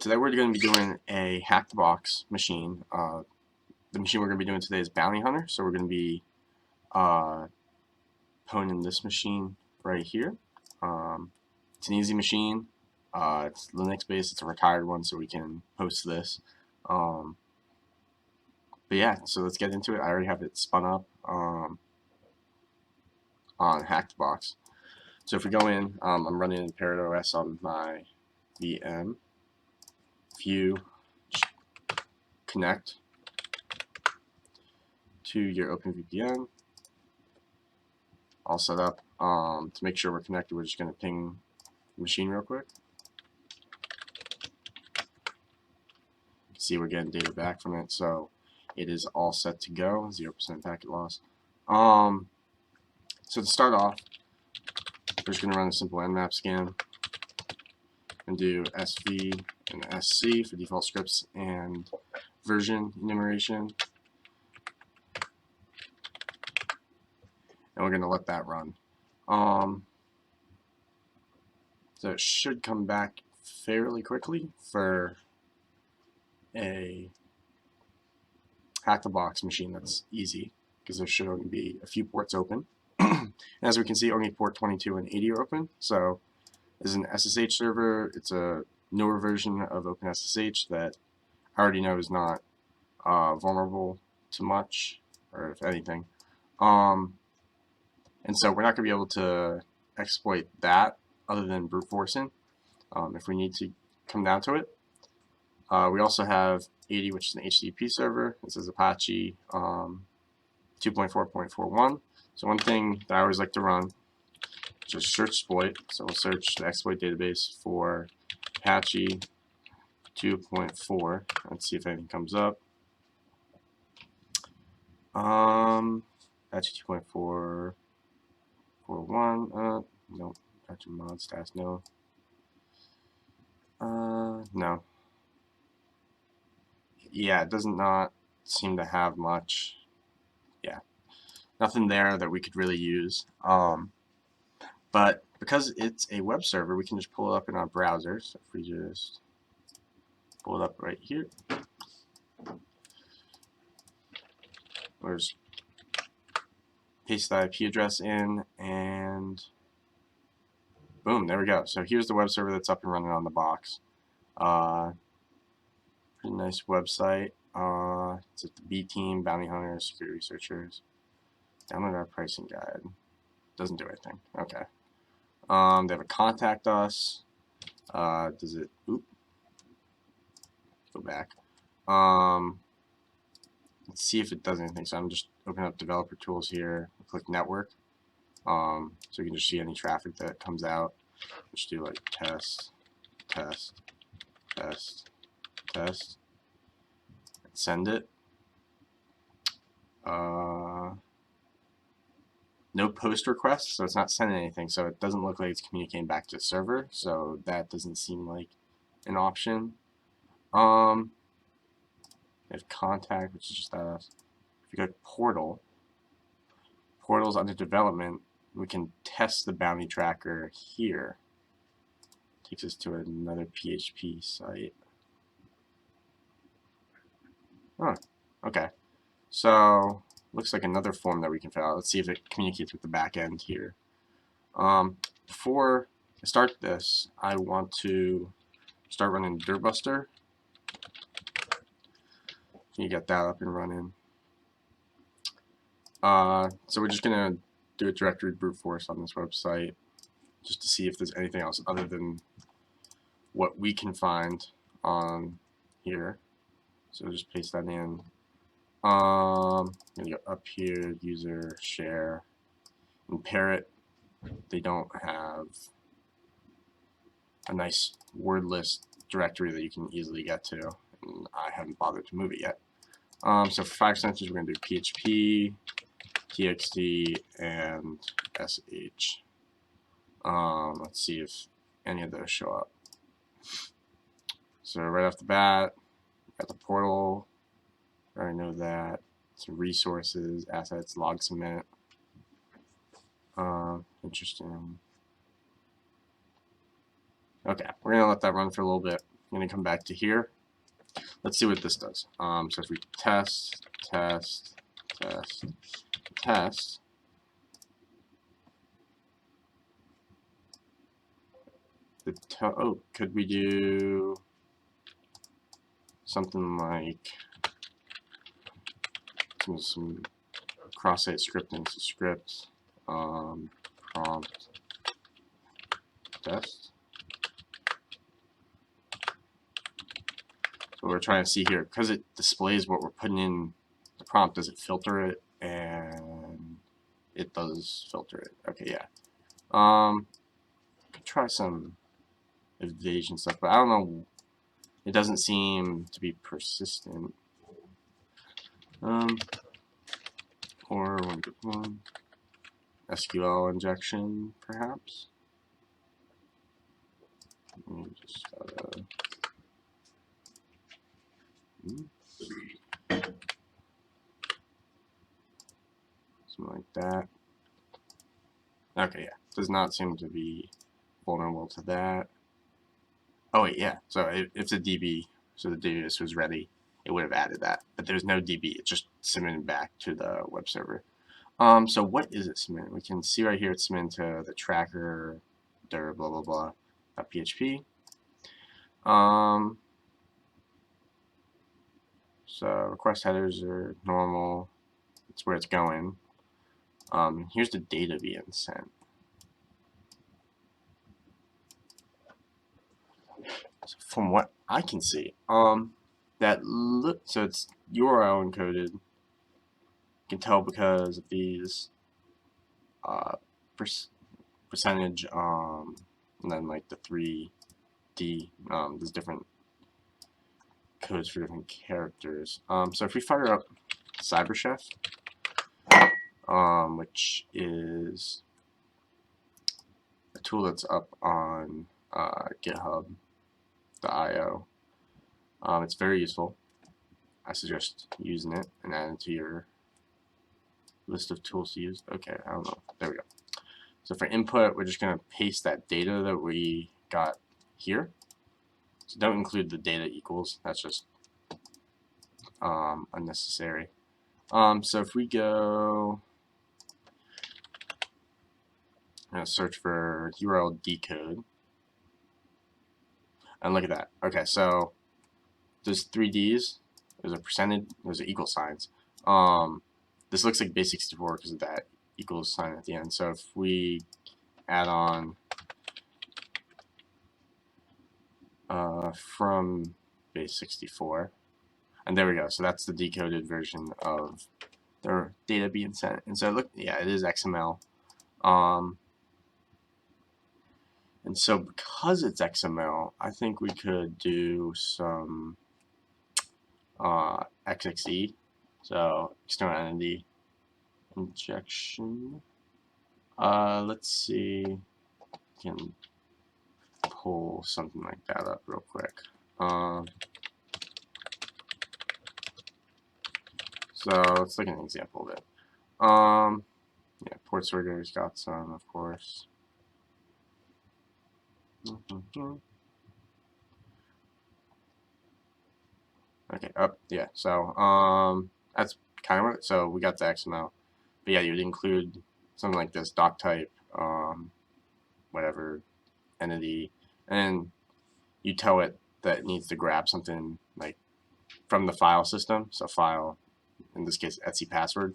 today we're going to be doing a hack the box machine. The machine we're going to be doing today is BountyHunter, so we're going to be poning this machine right here. It's an easy machine. It's Linux based. It's a retired one, so we can post this. But yeah, so let's get into it. I already have it spun up on hack the box. So if we go in, I'm running Parrot OS on my VM. If you connect to your OpenVPN, all set up. To make sure we're connected, we're just going to ping the machine real quick. You can see we're getting data back from it, so it is all set to go. 0% packet loss. So to start off, we're just going to run a simple Nmap Scan and do SV and SC for default scripts and version enumeration. And we're going to let that run. So it should come back fairly quickly for a hack the box machine that's easy, because there should only be a few ports open. And as we can see, only port 22 and 80 are open. So this is an SSH server. It's a newer version of OpenSSH that I already know is not vulnerable to much, or if anything. And so we're not going to be able to exploit that other than brute forcing if we need to come down to it. We also have 80, which is an HTTP server. This is Apache 2.4.41. So one thing that I always like to run is just search exploit. So we'll search the exploit database for Apache 2.4. Let's see if anything comes up. Apache 2.4.41. No. Apache mod status, no. No. Yeah, it does not seem to have much. Yeah, nothing there that we could really use. But because it's a web server, we can just pull it up in our browser. So if we just pull it up right here, we'll just paste the IP address in, and boom, there we go. So here's the web server that's up and running on the box. Pretty nice website. It's at the B team, bounty hunters, security researchers. Download our pricing guide. Doesn't do anything. Okay. They have a contact us. Does it? Oop. Go back. Let's see if it does anything. So I'm just opening up developer tools here. Click network. So you can just see any traffic that comes out. Just do like test, test, test, test, and send it. No post requests, so it's not sending anything, so it doesn't look like it's communicating back to the server, so that doesn't seem like an option. We have contact, which is just us. If you go to portal's under development, we can test the bounty tracker here. Takes us to another PHP site. Oh, okay. So looks like another form that we can fill out. Let's see if it communicates with the back end here. Before I start this, I want to start running Dirtbuster. You get that up and running. So we're just gonna do a directory brute force on this website just to see if there's anything else other than what we can find on here. So just paste that in. I'm gonna go up here, user, share, and Parrot. They don't have a nice word list directory that you can easily get to, and I haven't bothered to move it yet. So for 5 extensions, we're gonna do PHP, TXT, and SH. Let's see if any of those show up. So right off the bat, got the portal. I already know that. Some resources, assets, log submit. Interesting. Okay, we're gonna let that run for a little bit. I'm going to come back to here. Let's see what this does. So if we test, test, test, test, oh, could we do something like some cross-site scripting? So script prompt test. So we're trying to see here, because it displays what we're putting in the prompt, does it filter it? And it does filter it. Okay, yeah. Could try some evasion stuff, but I don't know. It doesn't seem to be persistent. Or one SQL injection, perhaps. Just something like that. Okay, yeah. Does not seem to be vulnerable to that. Oh wait, yeah. So if the DB, so the database was ready, it would have added that. But there's no DB. It just submitted back to the web server. So what is it submitting? We can see right here it's submitting to the tracker, dir blah blah blah .php. So request headers are normal. That's where it's going. Here's the data being sent. So from what I can see, so it's URL encoded. You can tell because of these percentage, and then like the 3D. There's different codes for different characters. So if we fire up CyberChef, which is a tool that's up on GitHub.io. It's very useful. I suggest using it and adding it to your list of tools to use. Okay, I don't know. There we go. So for input, we're just going to paste that data that we got here. So don't include the data equals. That's just unnecessary. So if we go, I'm going to search for URL decode. And look at that. Okay, so there's 3 Ds. There's a percentage. There's equal signs. This looks like base64 because of that equals sign at the end. So if we add on from base64, and there we go. So that's the decoded version of their data being sent. And so look, yeah, it is XML. And so because it's XML, I think we could do some XXE, so external entity injection. Let's see, can pull something like that up real quick. So let's look at an example of it. Yeah, port sorter's got some, of course. Okay, yeah, so that's kind of what, so we got the XML. But yeah, you would include something like this, doc type, whatever, entity, and you tell it that it needs to grab something like from the file system, so file, in this case, Etsy password,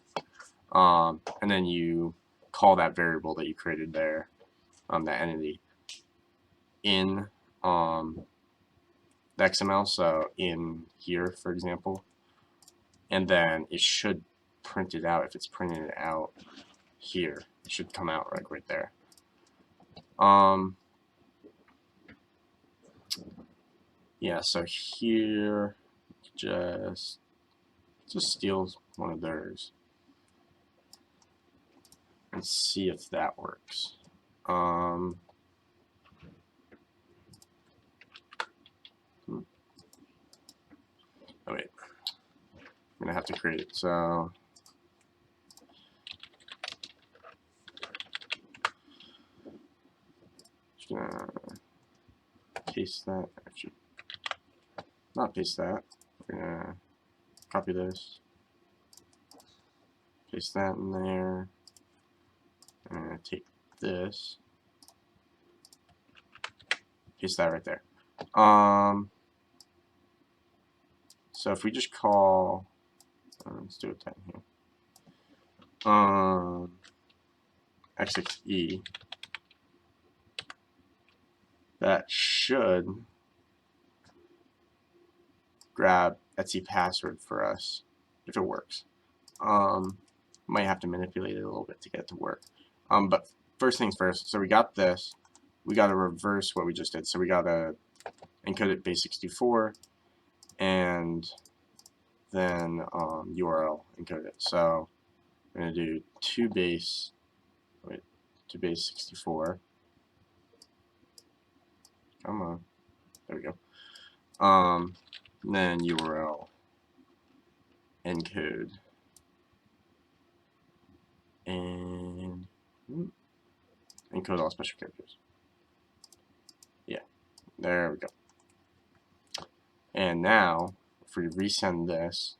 and then you call that variable that you created there, that entity, in the XML, so in here, for example, and then it should print it out. If it's printing it out here, it should come out like right there. Yeah, so here, just steal one of theirs and see if that works. Oh wait, I'm gonna have to create it. So just gonna paste that. Actually, not paste that. We're gonna copy this, paste that in there. I'm gonna take this, paste that right there. So if we just call, let's do a 10 here. X6E, that should grab Etsy password for us if it works. Might have to manipulate it a little bit to get it to work. But first things first, so we got this. We got to reverse what we just did. So we got to encode it base64 and then URL encode it. So we're going to do 2 base 64. Come on. There we go. Then URL encode and encode all special characters. Yeah, there we go. And now, if we resend this,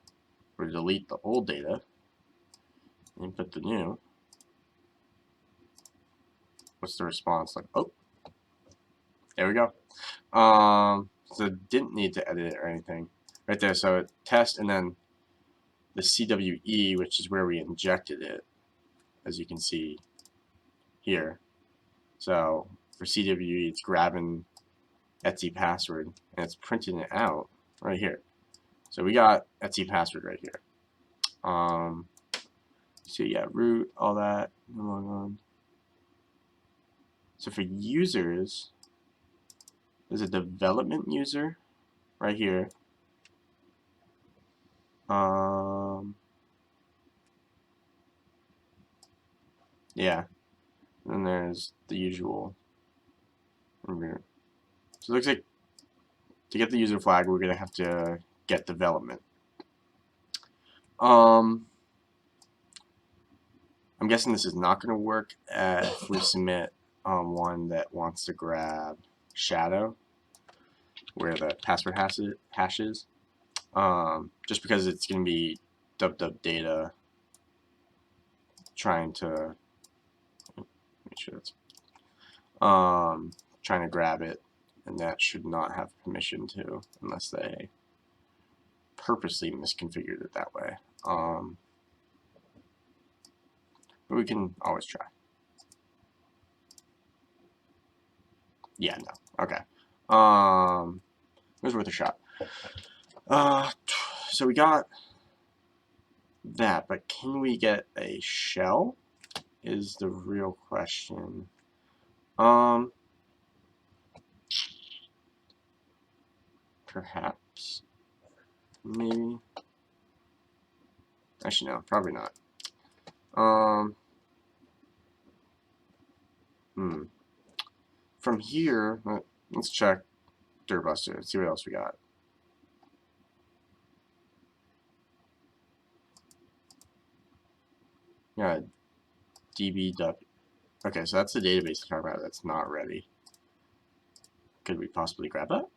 we'll delete the old data and put the new. What's the response like? Oh, there we go. So didn't need to edit it or anything. Right there, so test and then the CWE, which is where we injected it, as you can see here. So for CWE, it's grabbing Etsy password and it's printing it out right here. So we got Etsy password right here. So yeah, root, all that. So for users, there's a development user right here. Yeah, and there's the usual. So it looks like to get the user flag, we're gonna have to get development. I'm guessing this is not gonna work if we submit one that wants to grab shadow, where the password hash is. Just because it's gonna be dub data trying to make sure that's trying to grab it, and that should not have permission to unless they purposely misconfigured it that way. But we can always try. Yeah, no. Okay. It was worth a shot. So we got that, but can we get a shell? Is the real question. Perhaps. Maybe. Actually, no, probably not. From here, let's check Dirtbuster. Let's see what else we got. Yeah, DBW. Okay, so that's the database I'm talking about that's not ready. Could we possibly grab that?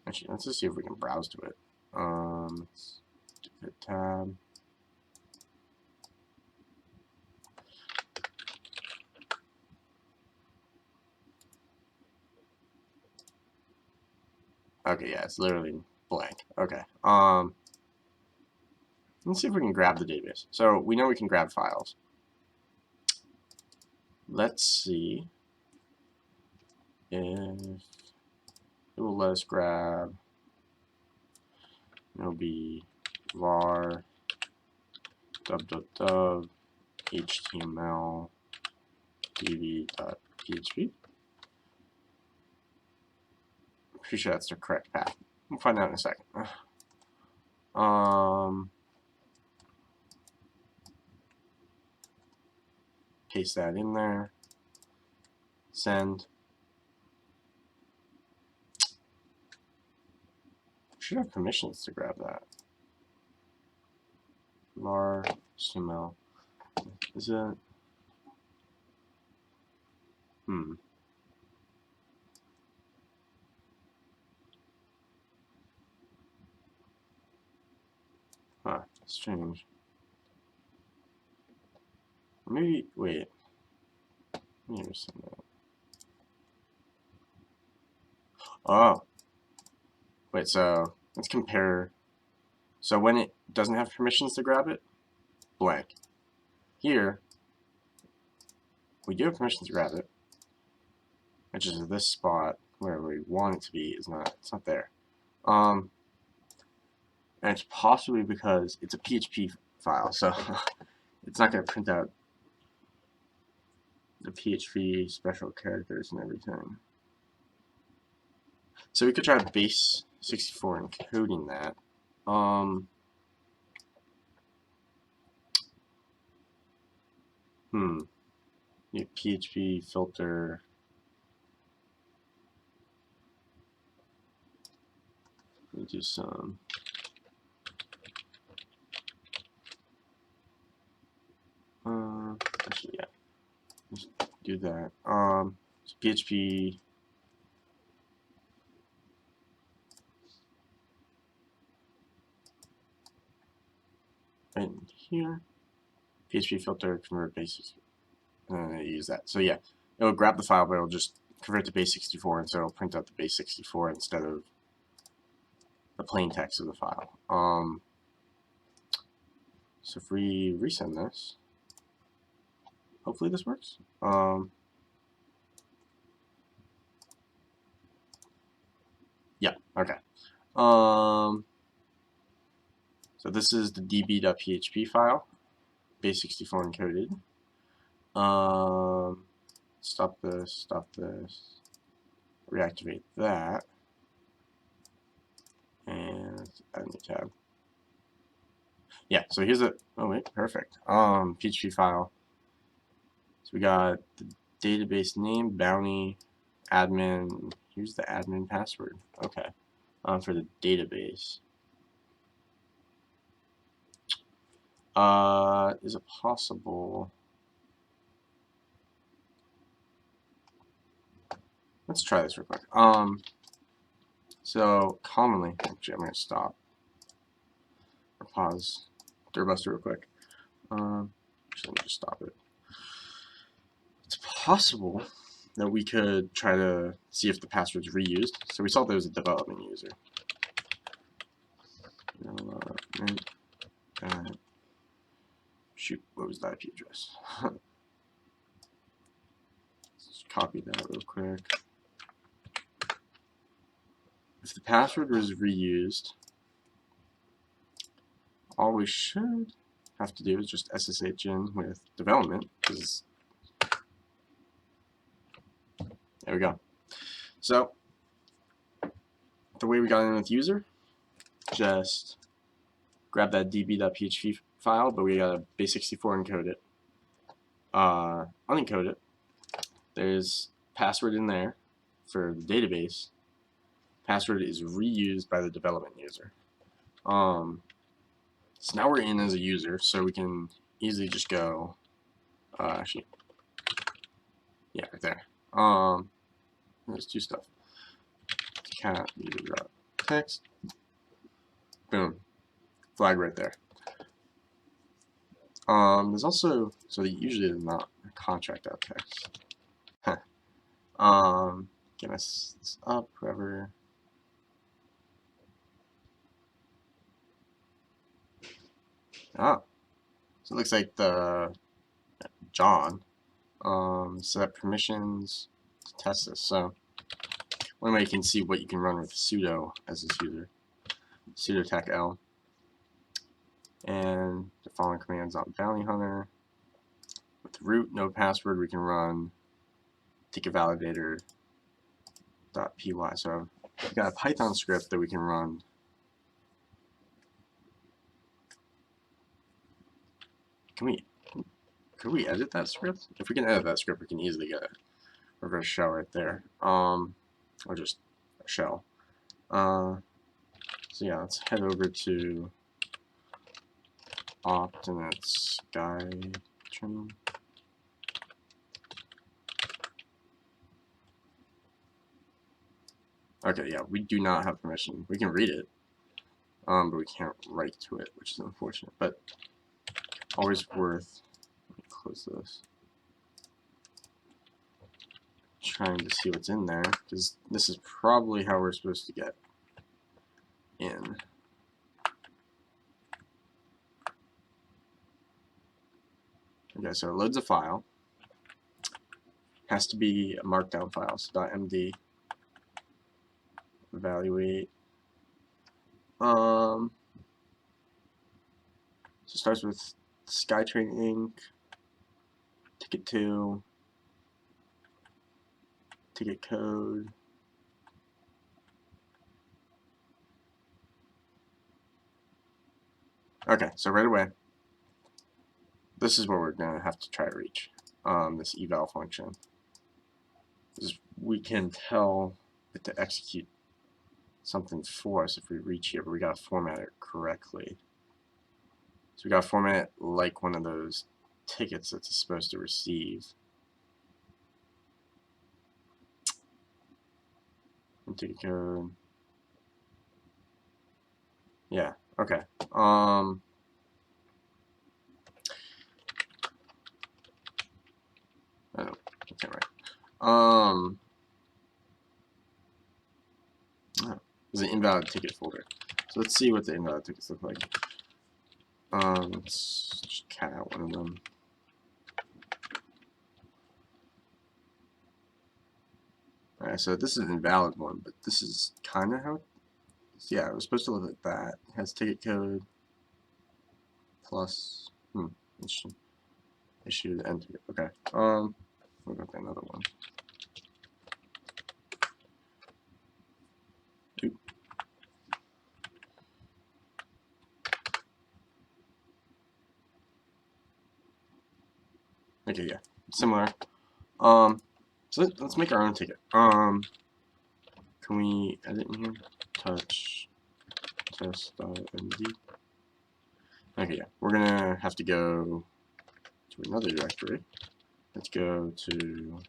Actually, let's just see if we can browse to it. Let's hit tab. Okay, yeah, it's literally blank. Okay. Let's see if we can grab the database. So we know we can grab files. Let's see if it will let us grab. It'll be var dub html db.php. Pretty sure that's the correct path. We'll find out in a second. Paste that in there. Send. Should have permissions to grab that. var html. Is it? Strange. Maybe, wait. Let me understand that. Oh. Wait, so let's compare. So when it doesn't have permissions to grab it, blank. Here, we do have permissions to grab it, which is this spot where we want it to be. It's not there. And it's possibly because it's a PHP file, so it's not going to print out the PHP special characters and everything. So we could try base 64 encoding that. New PHP filter. Let me do some. Actually, yeah. Just do that. So PHP. Right here. PHP filter convert base. And then use that. So yeah, it'll grab the file, but it'll just convert to base 64, and so it'll print out the base 64 instead of the plain text of the file. So if we resend this, hopefully this works. Yeah, okay. So this is the db.php file, base 64 encoded. Stop this, reactivate that, and add a new tab. Yeah, so here's a, oh wait, perfect. PHP file. So we got the database name, bounty, admin. Here's the admin password. Okay. For the database. Is it possible? Let's try this real quick. So commonly, actually, I'm gonna stop or pause Durbuster real quick. Actually, let me just stop it. It's possible that we could try to see if the password's reused. So we saw there was a development user. Shoot, what was that IP address? Let's copy that real quick. If the password was reused, all we should have to do is just SSH in with development, because there we go. So the way we got in with user, just grab that db.php file, but we gotta base64 encode it, unencode it. There's password in there for the database. Password is reused by the development user. So now we're in as a user, so we can easily just go, actually, yeah, right there. There's two stuff. Cat user drop text. Boom. Flag right there. There's also, so usually there's not a contract out text. Get this up, whoever. Ah, so it looks like the John set permissions to test this. So one way you can see what you can run with sudo as this user, sudo tech l, and the following commands on BountyHunter. With root no password, we can run ticket validator.py. So we've got a Python script that we can run. Could we edit that script? If we can edit that script, we can easily get a reverse shell right there. Or just a shell. So yeah, let's head over to opt and it's Skytrain. Okay, yeah, we do not have permission. We can read it. but we can't write to it, which is unfortunate, but always worth, let me close this, trying to see what's in there, because this is probably how we're supposed to get in. Okay, so it loads a file. Has to be a markdown file, so .md, evaluate. So it starts with SkyTrain Inc., ticket 2, ticket code. Okay, so right away, this is what we're going to have to try to reach, this eval function. We can tell it to execute something for us if we reach here, but we got to format it correctly. So we got to format it like one of those tickets that it's supposed to receive. And ticket code. Yeah, okay. I don't, I can't write. Oh, there's an invalid ticket folder. So let's see what the invalid tickets look like. Let's just cat out one of them. Alright, so this is an invalid one, but this is kind of how it, yeah, it was supposed to look like that. It has ticket code plus, interesting. Issue the end ticket. Okay, we'll go to another one. Oop. Okay, yeah, similar. So let's make our own ticket. Can we edit in here? Touch test.md. Okay, yeah, we're gonna have to go to another directory. Let's go to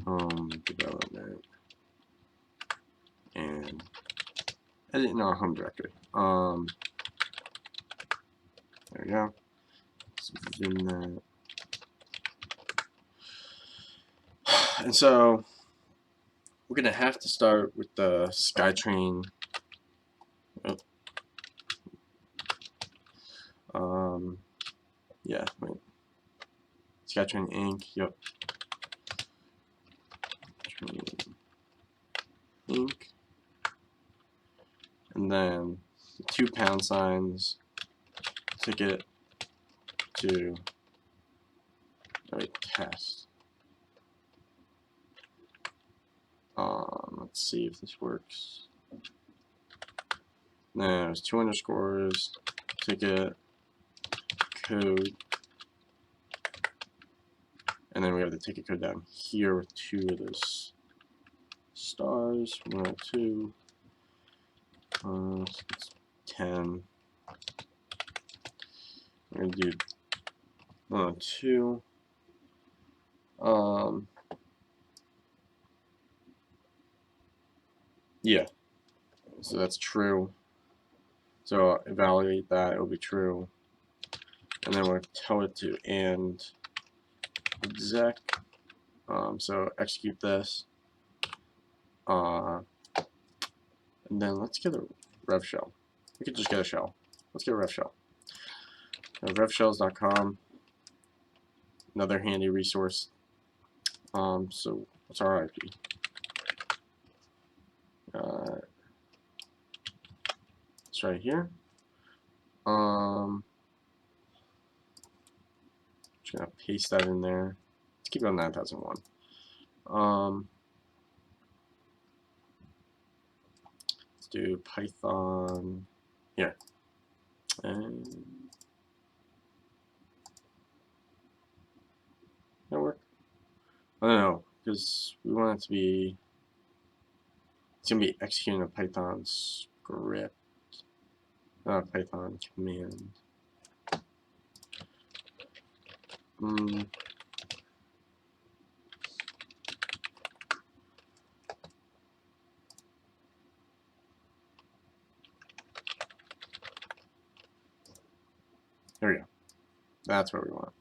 home development and edit in our home directory. There we go. Let's zoom that. And so we're gonna have to start with the SkyTrain. Yeah, wait. SkyTrain Inc. Yep. SkyTrain Inc. And then 2 pound signs, ticket to test. Let's see if this works. There's 2 underscores, ticket, code, and then we have the ticket code down here with 2 of those stars. 102. So it's 10. We're gonna do 102. Yeah. So that's true. So evaluate that, it'll be true. And then we'll tell it to and exec. So execute this. And then let's get a rev shell. We could just get a shell. Let's get a rev shell. Revshells.com. Another handy resource. So what's our IP? It's right here. Just gonna paste that in there. Let's keep it on 9001. Let's do Python here. And that work? I don't know, because we want it to be, it's gonna be executing a Python script, not a Python command. There we go. That's what we want.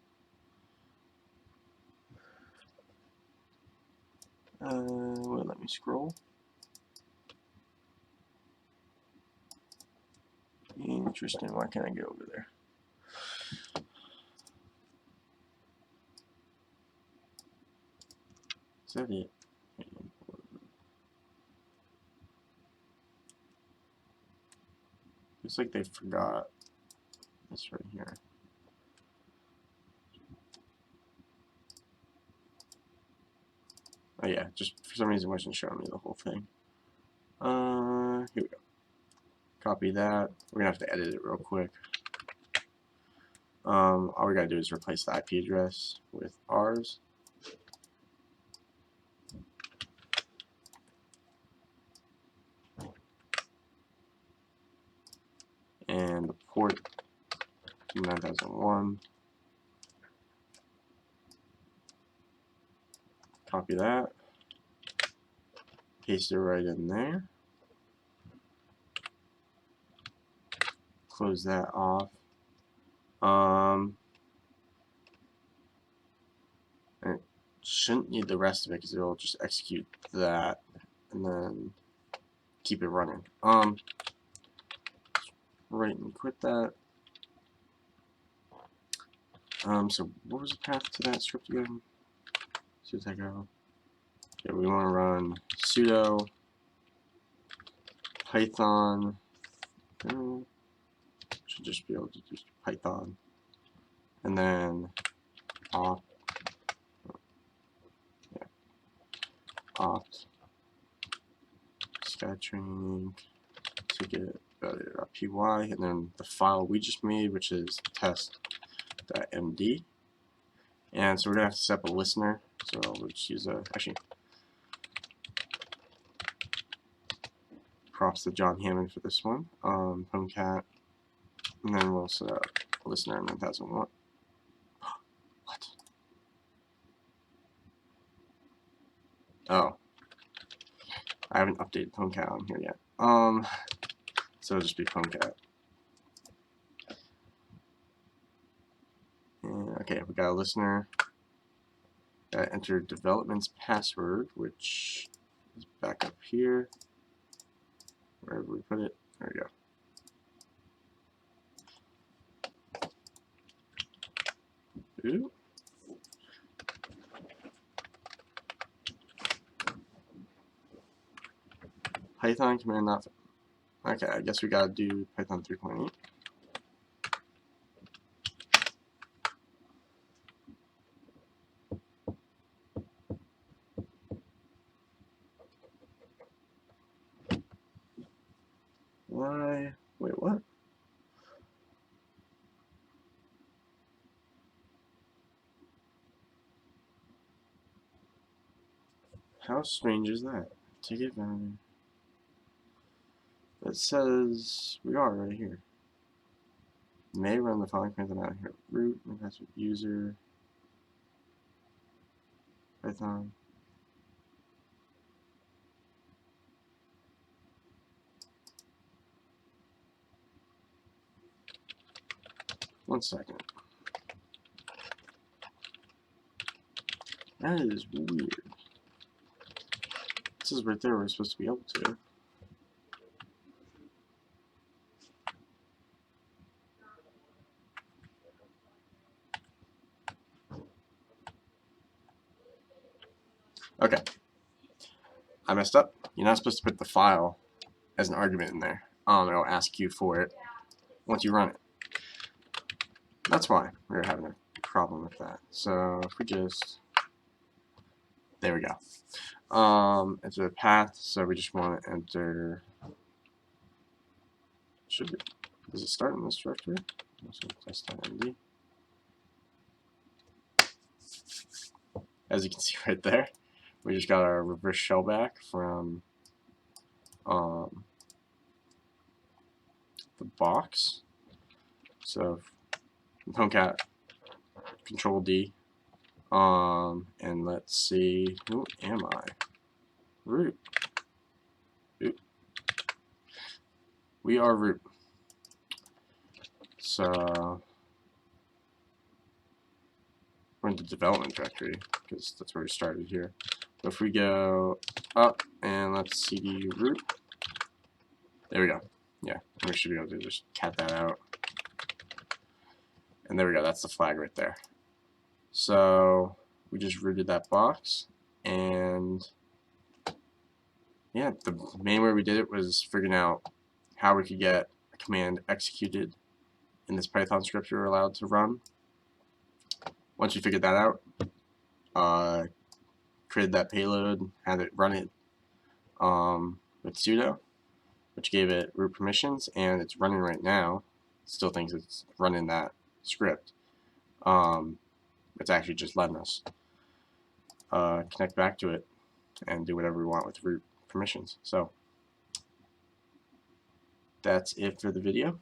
Well, let me scroll. Interesting. Why can't I get over there? Is that it? Looks like they forgot this right here. Oh yeah, just for some reason it wasn't showing me the whole thing. Here we go. Copy that. We're gonna have to edit it real quick. All we gotta do is replace the IP address with ours. And the port 9001. Copy that. Paste it right in there. Close that off. And it shouldn't need the rest of it because it'll just execute that and then keep it running. Right, and quit that. So what was the path to that script again? See what I go. Okay, we want to run sudo Python. Should just be able to do Python, and then opt. Yeah, opt skytrain ticket .py, and then the file we just made, which is test.md. And so we're gonna have to set up a listener. So we'll just use actually props to John Hammond for this one. Homecat, and then we'll set up a listener 9001. What? Oh, I haven't updated Homecat on here yet. So it'll just be Homecat. And, okay, we got a listener. Gotta enter development's password, which is back up here. Wherever we put it. There we go. Ooh. Python command not. Okay, I guess we gotta do Python 3.8. Why? Wait, what? How strange is that? Ticket value. It says we are right here. May run the following command out here. Root, and that's with user, Python. One second. That is weird. This is right there where we're supposed to be able to. Okay. I messed up. You're not supposed to put the file as an argument in there. It'll ask you for it once you run it. That's why we're having a problem with that. So if we just, there we go. Enter the path. So we just want to enter. Should it? Does it start in this directory? Test.md. As you can see right there, we just got our reverse shell back from the box. So Homecat Control D, and let's see, who am I? Root. Oop. We are root. So we're in the development directory because that's where we started here. But if we go up and let's cd root, there we go. Yeah, we should be able to just cat that out. And there we go, that's the flag right there. So we just rooted that box, and yeah, the main way we did it was figuring out how we could get a command executed in this Python script we were allowed to run. Once we figured that out, created that payload, had it run it with sudo, which gave it root permissions, and it's running right now. It still thinks it's running that script. It's actually just letting us connect back to it and do whatever we want with root permissions. So that's it for the video.